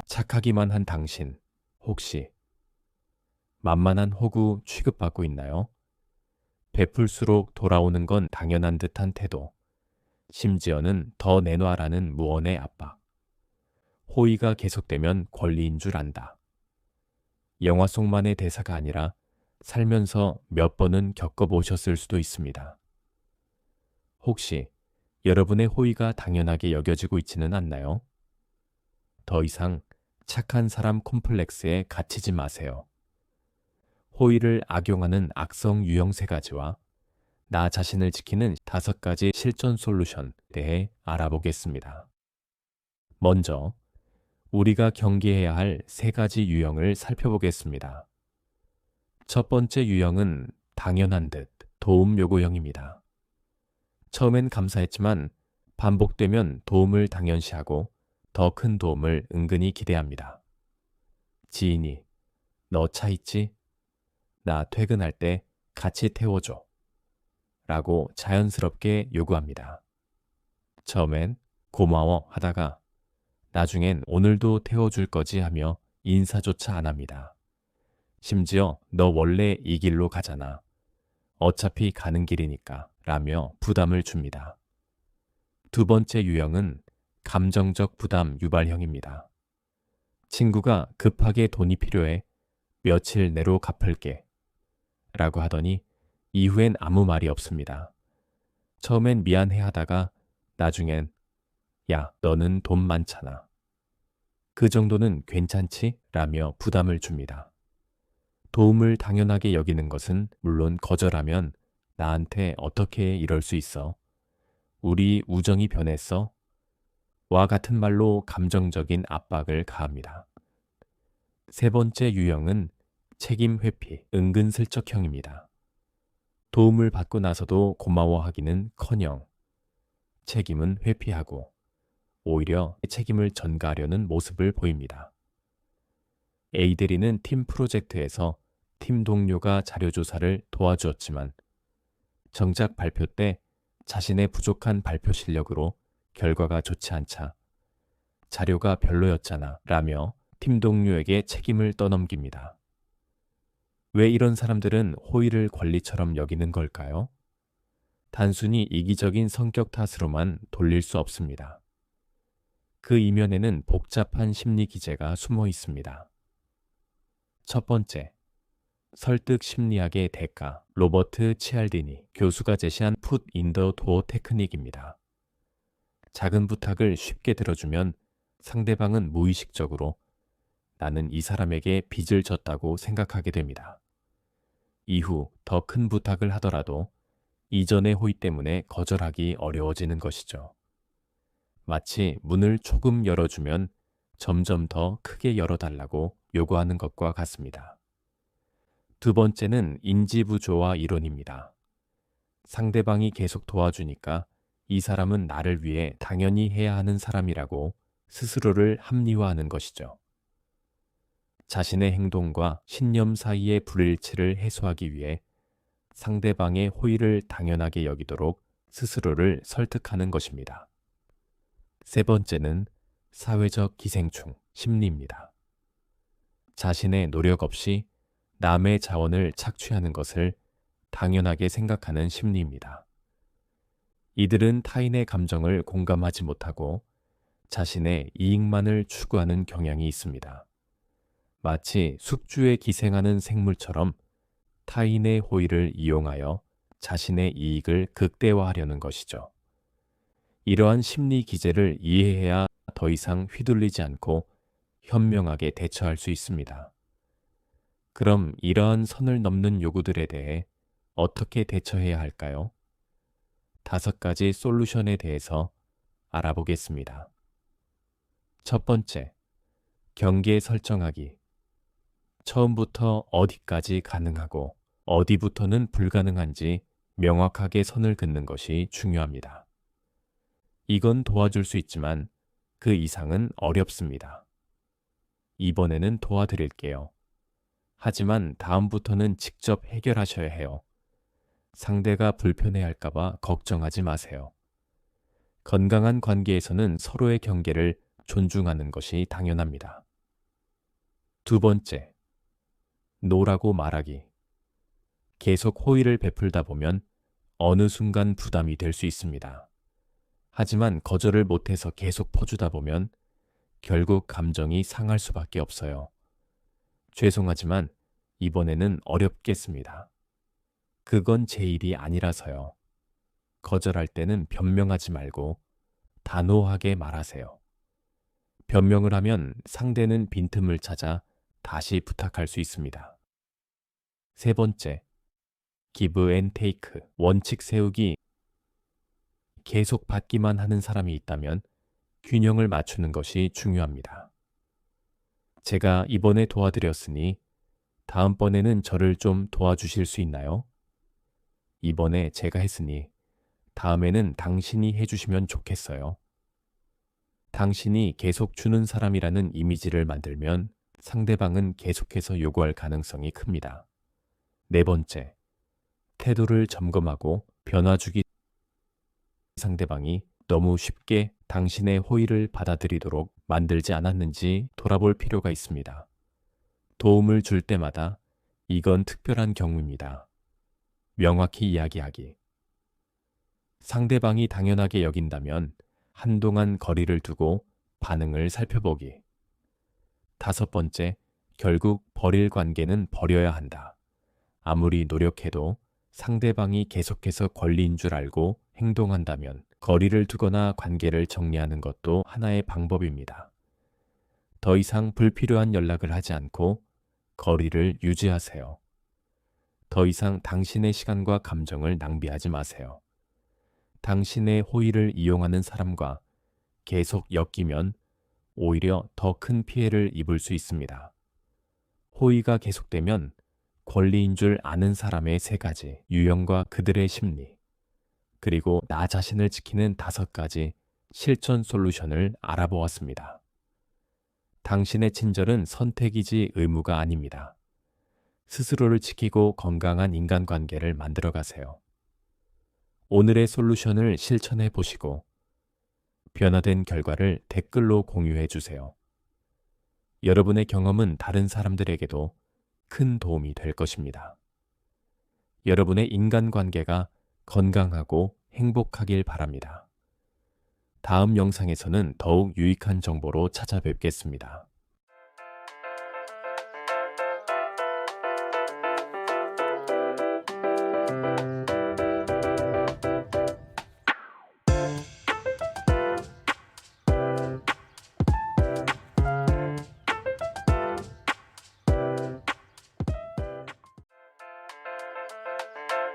착하기만 한 당신, 혹시 만만한 호구 취급받고 있나요? 베풀수록 돌아오는 건 당연한 듯한 태도, 심지어는 더 내놔라는 무언의 압박. 호의가 계속되면 권리인 줄 안다. 영화 속만의 대사가 아니라 살면서 몇 번은 겪어보셨을 수도 있습니다. 혹시 여러분의 호의가 당연하게 여겨지고 있지는 않나요? 더 이상 착한 사람 콤플렉스에 갇히지 마세요. 호의를 악용하는 악성 유형 3가지와 나 자신을 지키는 5가지 실전 솔루션에 대해 알아보겠습니다. 먼저 우리가 경계해야 할 3가지 유형을 살펴보겠습니다. 첫 번째 유형은 당연한 듯 도움 요구형입니다. 처음엔 감사했지만 반복되면 도움을 당연시하고 더 큰 도움을 은근히 기대합니다. 지인이 너 차 있지? 나 퇴근할 때 같이 태워줘. 라고 자연스럽게 요구합니다. 처음엔 고마워 하다가 나중엔 오늘도 태워줄 거지 하며 인사조차 안 합니다. 심지어 너 원래 이 길로 가잖아. 어차피 가는 길이니까 라며 부담을 줍니다. 두 번째 유형은 감정적 부담 유발형입니다. 친구가 급하게 돈이 필요해 며칠 내로 갚을게 라고 하더니 이후엔 아무 말이 없습니다. 처음엔 미안해 하다가 나중엔 야, 너는 돈 많잖아. 그 정도는 괜찮지? 라며 부담을 줍니다. 도움을 당연하게 여기는 것은 물론 거절하면 나한테 어떻게 이럴 수 있어? 우리 우정이 변했어? 와 같은 말로 감정적인 압박을 가합니다. 세 번째 유형은 책임 회피, 은근슬쩍형입니다. 도움을 받고 나서도 고마워하기는 커녕 책임은 회피하고 오히려 책임을 전가하려는 모습을 보입니다. A대리는 팀 프로젝트에서 팀 동료가 자료조사를 도와주었지만 정작 발표 때 자신의 부족한 발표 실력으로 결과가 좋지 않자 자료가 별로였잖아 라며 팀 동료에게 책임을 떠넘깁니다. 왜 이런 사람들은 호의를 권리처럼 여기는 걸까요? 단순히 이기적인 성격 탓으로만 돌릴 수 없습니다. 그 이면에는 복잡한 심리 기제가 숨어 있습니다. 첫 번째, 설득 심리학의 대가, 로버트 치알디니 교수가 제시한 풋 인 더 도어 테크닉입니다. 작은 부탁을 쉽게 들어주면 상대방은 무의식적으로 나는 이 사람에게 빚을 졌다고 생각하게 됩니다. 이후 더 큰 부탁을 하더라도 이전의 호의 때문에 거절하기 어려워지는 것이죠. 마치 문을 조금 열어주면 점점 더 크게 열어달라고 요구하는 것과 같습니다. 두 번째는 인지부조화 이론입니다. 상대방이 계속 도와주니까 이 사람은 나를 위해 당연히 해야 하는 사람이라고 스스로를 합리화하는 것이죠. 자신의 행동과 신념 사이의 불일치를 해소하기 위해 상대방의 호의를 당연하게 여기도록 스스로를 설득하는 것입니다. 세 번째는 사회적 기생충 심리입니다. 자신의 노력 없이 남의 자원을 착취하는 것을 당연하게 생각하는 심리입니다. 이들은 타인의 감정을 공감하지 못하고 자신의 이익만을 추구하는 경향이 있습니다. 마치 숙주에 기생하는 생물처럼 타인의 호의를 이용하여 자신의 이익을 극대화하려는 것이죠. 이러한 심리 기제를 이해해야 더 이상 휘둘리지 않고 현명하게 대처할 수 있습니다. 그럼 이러한 선을 넘는 요구들에 대해 어떻게 대처해야 할까요? 5가지 솔루션에 대해서 알아보겠습니다. 첫 번째, 경계 설정하기. 처음부터 어디까지 가능하고 어디부터는 불가능한지 명확하게 선을 긋는 것이 중요합니다. 이건 도와줄 수 있지만 그 이상은 어렵습니다. 이번에는 도와드릴게요. 하지만 다음부터는 직접 해결하셔야 해요. 상대가 불편해할까봐 걱정하지 마세요. 건강한 관계에서는 서로의 경계를 존중하는 것이 당연합니다. 두 번째, 노라고 말하기. 계속 호의를 베풀다 보면 어느 순간 부담이 될 수 있습니다. 하지만 거절을 못해서 계속 퍼주다 보면 결국 감정이 상할 수밖에 없어요. 죄송하지만 이번에는 어렵겠습니다. 그건 제 일이 아니라서요. 거절할 때는 변명하지 말고 단호하게 말하세요. 변명을 하면 상대는 빈틈을 찾아 다시 부탁할 수 있습니다. 세 번째, give and take, 원칙 세우기. 계속 받기만 하는 사람이 있다면 균형을 맞추는 것이 중요합니다. 제가 이번에 도와드렸으니 다음번에는 저를 좀 도와주실 수 있나요? 이번에 제가 했으니 다음에는 당신이 해주시면 좋겠어요. 당신이 계속 주는 사람이라는 이미지를 만들면 상대방은 계속해서 요구할 가능성이 큽니다. 네 번째, 태도를 점검하고 변화 주기. 상대방이 너무 쉽게 당신의 호의를 받아들이도록 만들지 않았는지 돌아볼 필요가 있습니다. 도움을 줄 때마다 이건 특별한 경우입니다. 명확히 이야기하기. 상대방이 당연하게 여긴다면 한동안 거리를 두고 반응을 살펴보기. 다섯 번째, 결국 버릴 관계는 버려야 한다. 아무리 노력해도 상대방이 계속해서 권리인 줄 알고 행동한다면 거리를 두거나 관계를 정리하는 것도 하나의 방법입니다. 더 이상 불필요한 연락을 하지 않고 거리를 유지하세요. 더 이상 당신의 시간과 감정을 낭비하지 마세요. 당신의 호의를 이용하는 사람과 계속 엮이면 오히려 더 큰 피해를 입을 수 있습니다. 호의가 계속되면 권리인 줄 아는 사람의 세 가지 유형과 그들의 심리, 그리고 나 자신을 지키는 5가지 실천 솔루션을 알아보았습니다. 당신의 친절은 선택이지 의무가 아닙니다. 스스로를 지키고 건강한 인간관계를 만들어 가세요. 오늘의 솔루션을 실천해 보시고 변화된 결과를 댓글로 공유해 주세요. 여러분의 경험은 다른 사람들에게도 큰 도움이 될 것입니다. 여러분의 인간관계가 건강하고 행복하길 바랍니다. 다음 영상에서는 더욱 유익한 정보로 찾아뵙겠습니다.